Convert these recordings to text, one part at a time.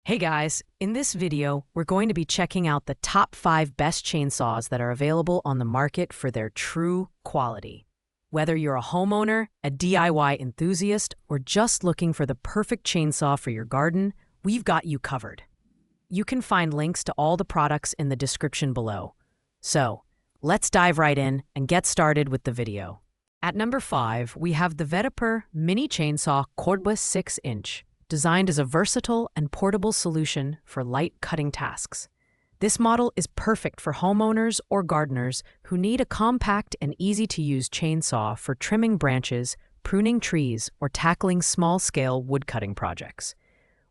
Hey guys, in this video, we're going to be checking out the top 5 best chainsaws that are available on the market for their true quality. Whether you're a homeowner, a DIY enthusiast, or just looking for the perfect chainsaw for your garden, we've got you covered. You can find links to all the products in the description below. So, let's dive right in and get started with the video. At number 5, we have the Veiper Mini Chainsaw Cordless 6-inch. Designed as a versatile and portable solution for light cutting tasks. This model is perfect for homeowners or gardeners who need a compact and easy-to-use chainsaw for trimming branches, pruning trees, or tackling small-scale woodcutting projects.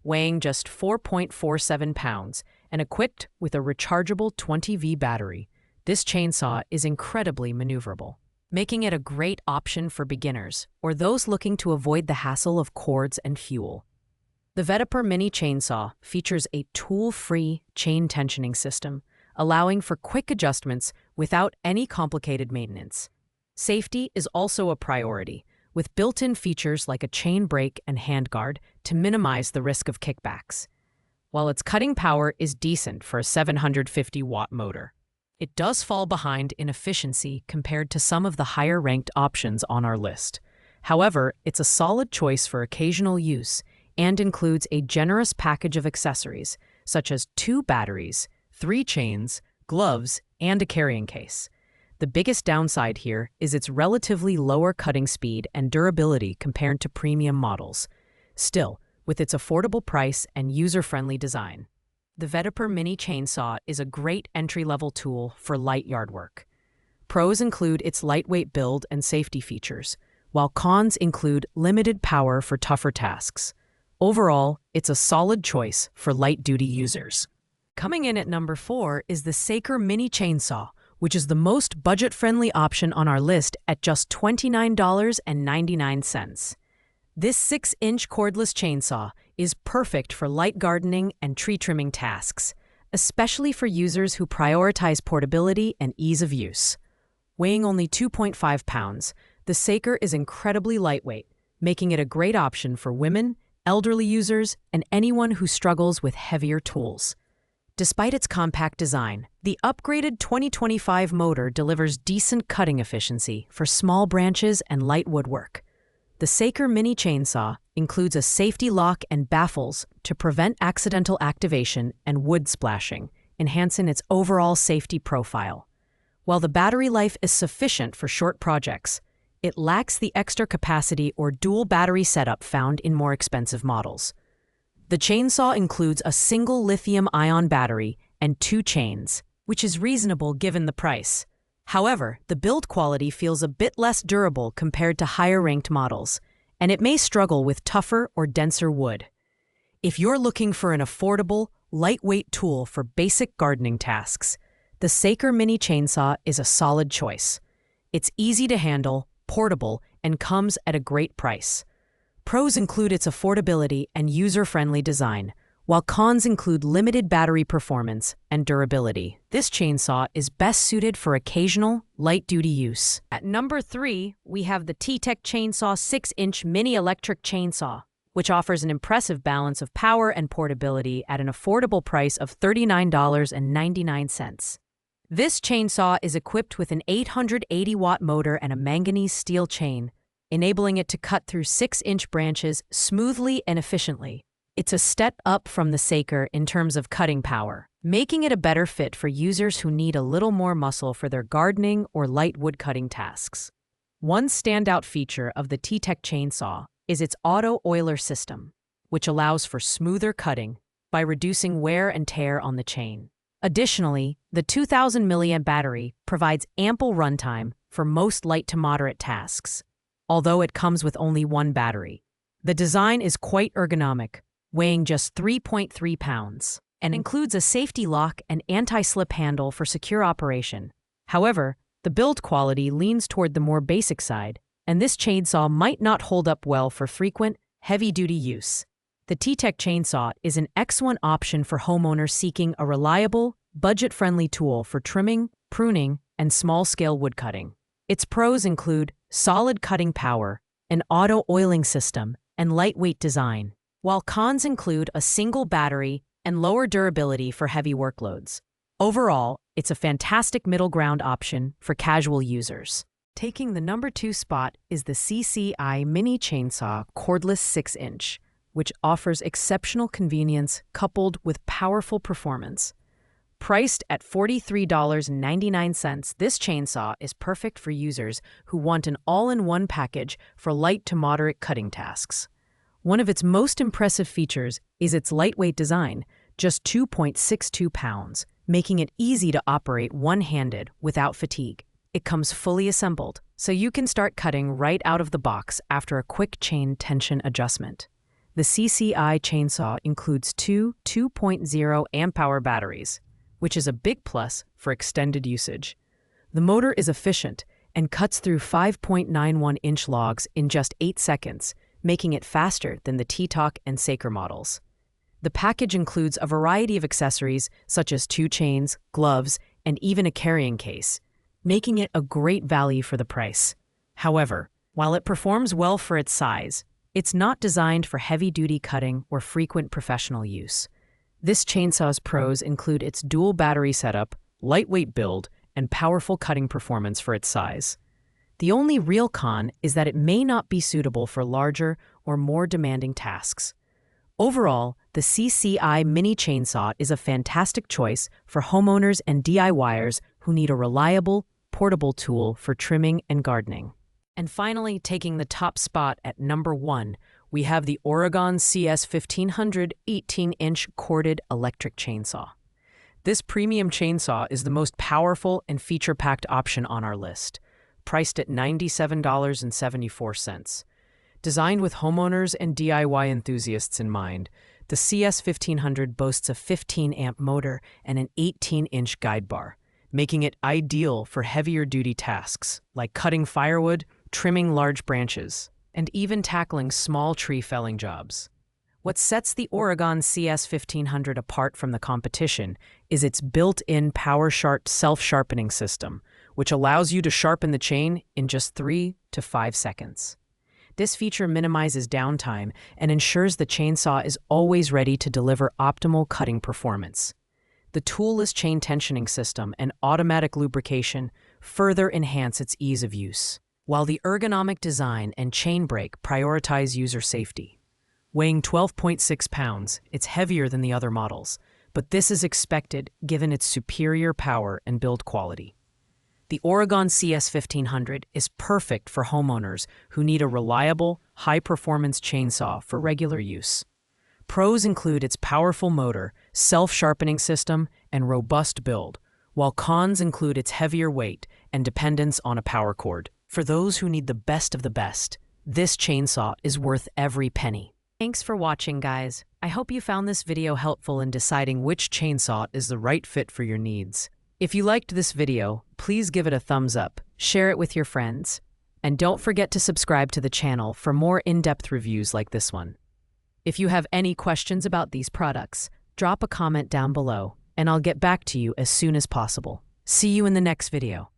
Weighing just 4.47 pounds and equipped with a rechargeable 20V battery, this chainsaw is incredibly maneuverable, making it a great option for beginners or those looking to avoid the hassle of cords and fuel. The Veiper Mini Chainsaw features a tool-free chain tensioning system, allowing for quick adjustments without any complicated maintenance. Safety is also a priority, with built-in features like a chain brake and handguard to minimize the risk of kickbacks. While its cutting power is decent for a 750-watt motor, it does fall behind in efficiency compared to some of the higher-ranked options on our list. However, it's a solid choice for occasional use, and includes a generous package of accessories, such as 2 batteries, 3 chains, gloves, and a carrying case. The biggest downside here is its relatively lower cutting speed and durability compared to premium models. Still, with its affordable price and user-friendly design, the Veiper Mini Chainsaw is a great entry-level tool for light yard work. Pros include its lightweight build and safety features, while cons include limited power for tougher tasks. Overall, it's a solid choice for light-duty users. Coming in at number 4 is the Seesii Mini Chainsaw, which is the most budget-friendly option on our list at just $29.99. This 6-inch cordless chainsaw is perfect for light gardening and tree trimming tasks, especially for users who prioritize portability and ease of use. Weighing only 2.5 pounds, the Seesii is incredibly lightweight, making it a great option for women, elderly users, and anyone who struggles with heavier tools. Despite its compact design, the upgraded 2025 motor delivers decent cutting efficiency for small branches and light woodwork. The Seesii Mini Chainsaw includes a safety lock and baffles to prevent accidental activation and wood splashing, enhancing its overall safety profile. While the battery life is sufficient for short projects, it lacks the extra capacity or dual battery setup found in more expensive models. The chainsaw includes a single lithium-ion battery and 2 chains, which is reasonable given the price. However, the build quality feels a bit less durable compared to higher-ranked models, and it may struggle with tougher or denser wood. If you're looking for an affordable, lightweight tool for basic gardening tasks, the Seesii Mini Chainsaw is a solid choice. It's easy to handle, portable, and comes at a great price. Pros include its affordability and user-friendly design, while cons include limited battery performance and durability. This chainsaw is best suited for occasional, light-duty use. At number 3, we have the TEK Chainsaw 6-inch Mini Electric Chainsaw, which offers an impressive balance of power and portability at an affordable price of $39.99. This chainsaw is equipped with an 880-watt motor and a manganese steel chain, enabling it to cut through 6-inch branches smoothly and efficiently. It's a step up from the Seesii in terms of cutting power, making it a better fit for users who need a little more muscle for their gardening or light woodcutting tasks. One standout feature of the TEK Chainsaw is its auto-oiler system, which allows for smoother cutting by reducing wear and tear on the chain. Additionally, the 2,000 mAh battery provides ample runtime for most light to moderate tasks, although it comes with only 1 battery. The design is quite ergonomic, weighing just 3.3 pounds, and includes a safety lock and anti-slip handle for secure operation. However, the build quality leans toward the more basic side, and this chainsaw might not hold up well for frequent, heavy-duty use. The TEK Chainsaw is an excellent option for homeowners seeking a reliable, budget-friendly tool for trimming, pruning, and small-scale woodcutting. Its pros include solid cutting power, an auto-oiling system, and lightweight design. while cons include a single battery and lower durability for heavy workloads. Overall, it's a fantastic middle ground option for casual users. Taking the number 2 spot is the CCI Mini Chainsaw Cordless 6-inch, which offers exceptional convenience coupled with powerful performance. Priced at $43.99, this chainsaw is perfect for users who want an all-in-one package for light to moderate cutting tasks. One of its most impressive features is its lightweight design, just 2.62 pounds, making it easy to operate one-handed without fatigue. It comes fully assembled, so you can start cutting right out of the box after a quick chain tension adjustment. The CCI Chainsaw includes two 2.0 amp-hour batteries, which is a big plus for extended usage. The motor is efficient and cuts through 5.91-inch logs in just 8 seconds, making it faster than the Tietoc and Seesii models. The package includes a variety of accessories such as 2 chains, gloves, and even a carrying case, making it a great value for the price. However, while it performs well for its size, it's not designed for heavy-duty cutting or frequent professional use. This chainsaw's pros include its dual battery setup, lightweight build, and powerful cutting performance for its size. The only real con is that it may not be suitable for larger or more demanding tasks. Overall, the CCI Mini Chainsaw is a fantastic choice for homeowners and DIYers who need a reliable, portable tool for trimming and gardening. And finally, taking the top spot at number 1, we have the Oregon CS1500 18-inch corded electric chainsaw. This premium chainsaw is the most powerful and feature-packed option on our list, priced at $97.74. Designed with homeowners and DIY enthusiasts in mind, the CS1500 boasts a 15-amp motor and an 18-inch guide bar, making it ideal for heavier-duty tasks like cutting firewood, trimming large branches, and even tackling small tree felling jobs. What sets the Oregon CS1500 apart from the competition is its built-in PowerSharp self-sharpening system, which allows you to sharpen the chain in just 3 to 5 seconds. This feature minimizes downtime and ensures the chainsaw is always ready to deliver optimal cutting performance. The toolless chain tensioning system and automatic lubrication further enhance its ease of use, while the ergonomic design and chain brake prioritize user safety. Weighing 12.6 pounds, it's heavier than the other models, but this is expected given its superior power and build quality. The Oregon CS1500 is perfect for homeowners who need a reliable, high-performance chainsaw for regular use. Pros include its powerful motor, self-sharpening system, and robust build, while cons include its heavier weight and dependence on a power cord. For those who need the best of the best, this chainsaw is worth every penny. Thanks for watching, guys. I hope you found this video helpful in deciding which chainsaw is the right fit for your needs. If you liked this video, please give it a thumbs up, share it with your friends, and don't forget to subscribe to the channel for more in-depth reviews like this one. If you have any questions about these products, drop a comment down below, and I'll get back to you as soon as possible. See you in the next video.